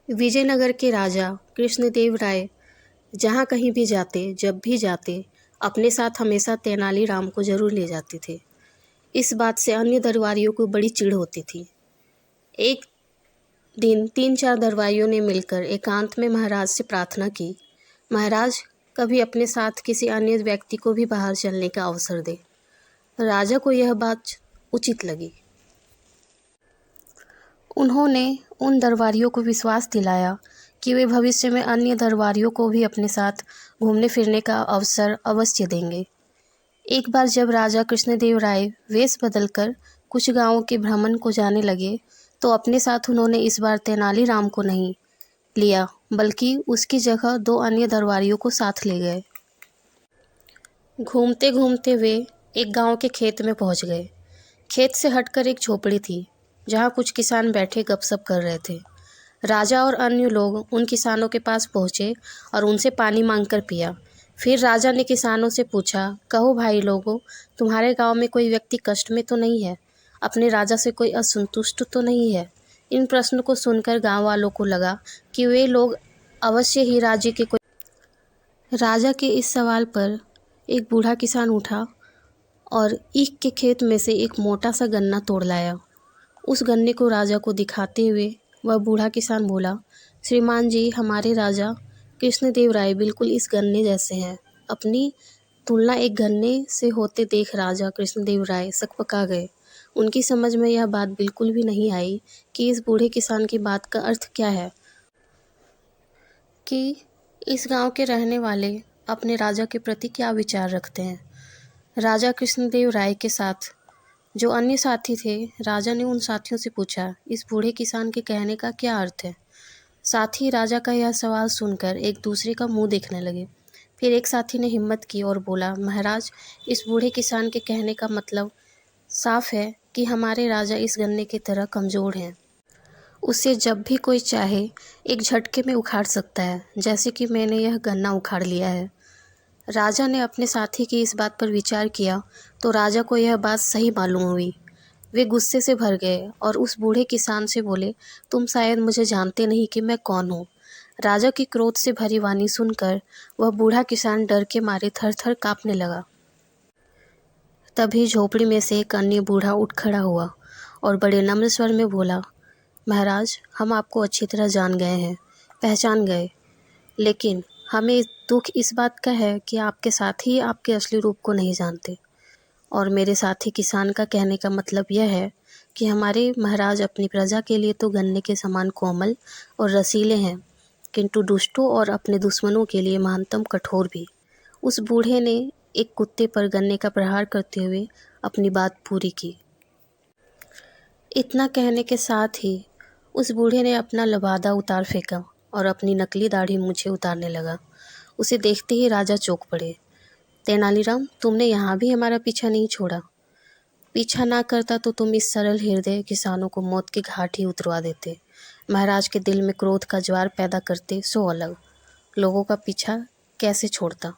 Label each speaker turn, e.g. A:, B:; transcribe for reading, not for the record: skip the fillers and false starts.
A: विजयनगर के राजा कृष्णदेव राय जहाँ कहीं भी जाते, जब भी जाते, अपने साथ हमेशा तेनालीराम को जरूर ले जाते थे। इस बात से अन्य दरबारियों को बड़ी चिढ़ होती थी। एक दिन 3-4 दरबारियों ने मिलकर एकांत में महाराज से प्रार्थना की, महाराज कभी अपने साथ किसी अन्य व्यक्ति को भी बाहर चलने का अवसर दे। राजा को यह बात उचित लगी। उन्होंने उन दरबारियों को विश्वास दिलाया कि वे भविष्य में अन्य दरबारियों को भी अपने साथ घूमने फिरने का अवसर अवश्य देंगे। एक बार जब राजा कृष्णदेव राय वेश बदलकर कुछ गांवों के भ्रमण को जाने लगे तो अपने साथ उन्होंने इस बार तेनालीराम को नहीं लिया, बल्कि उसकी जगह 2 अन्य दरबारियों को साथ ले गए। घूमते घूमते वे एक गांव के खेत में पहुंच गए। खेत से हटकर एक झोपड़ी थी जहां कुछ किसान बैठे गपशप कर रहे थे। राजा और अन्य लोग उन किसानों के पास पहुंचे और उनसे पानी मांगकर पिया। फिर राजा ने किसानों से पूछा, कहो भाई लोगों, तुम्हारे गांव में कोई व्यक्ति कष्ट में तो नहीं है? अपने राजा से कोई असंतुष्ट तो नहीं है? इन प्रश्नों को सुनकर गांव वालों को लगा कि वे लोग अवश्य ही राज्य के कोई। राजा के इस सवाल पर एक बूढ़ा किसान उठा और ईख के खेत में से एक मोटा सा गन्ना तोड़ लाया। उस गन्ने को राजा को दिखाते हुए वह बूढ़ा किसान बोला, श्रीमान जी, हमारे राजा कृष्णदेव राय बिल्कुल इस गन्ने जैसे हैं। अपनी तुलना एक गन्ने से होते देख राजा कृष्णदेव राय सकपका गए। उनकी समझ में यह बात बिल्कुल भी नहीं आई कि इस बूढ़े किसान की बात का अर्थ क्या है, कि इस गांव के रहने वाले अपने राजा के प्रति क्या विचार रखते हैं। राजा कृष्णदेव राय के साथ जो अन्य साथी थे, राजा ने उन साथियों से पूछा, इस बूढ़े किसान के कहने का क्या अर्थ है? साथी राजा का यह सवाल सुनकर एक दूसरे का मुंह देखने लगे। फिर एक साथी ने हिम्मत की और बोला, महाराज, इस बूढ़े किसान के कहने का मतलब साफ है कि हमारे राजा इस गन्ने की तरह कमज़ोर हैं। उसे जब भी कोई चाहे एक झटके में उखाड़ सकता है, जैसे कि मैंने यह गन्ना उखाड़ लिया है। राजा ने अपने साथी की इस बात पर विचार किया तो राजा को यह बात सही मालूम हुई। वे गुस्से से भर गए और उस बूढ़े किसान से बोले, तुम शायद मुझे जानते नहीं कि मैं कौन हूँ। राजा की क्रोध से भरी वाणी सुनकर वह बूढ़ा किसान डर के मारे थर-थर काँपने लगा। तभी झोपड़ी में से एक अन्य बूढ़ा उठ खड़ा हुआ और बड़े नम्र स्वर में बोला, महाराज, हम आपको अच्छी तरह जान गए हैं, पहचान गए, लेकिन हमें दुख इस बात का है कि आपके साथी आपके असली रूप को नहीं जानते। और मेरे साथी किसान का कहने का मतलब यह है कि हमारे महाराज अपनी प्रजा के लिए तो गन्ने के समान कोमल और रसीले हैं, किंतु दुष्टों और अपने दुश्मनों के लिए महानतम कठोर भी। उस बूढ़े ने एक कुत्ते पर गन्ने का प्रहार करते हुए अपनी बात पूरी की। इतना कहने के साथ ही उस बूढ़े ने अपना लबादा उतार फेंका और अपनी नकली दाढ़ी मूछें उतारने लगा। उसे देखते ही राजा चौंक पड़े। तेनालीराम, तुमने यहाँ भी हमारा पीछा नहीं छोड़ा। पीछा ना करता तो तुम इस सरल हृदय किसानों को मौत के घाट ही उतरवा देते। महाराज के दिल में क्रोध का ज्वार पैदा करते, सो अलग। लोगों का पीछा कैसे छोड़ता।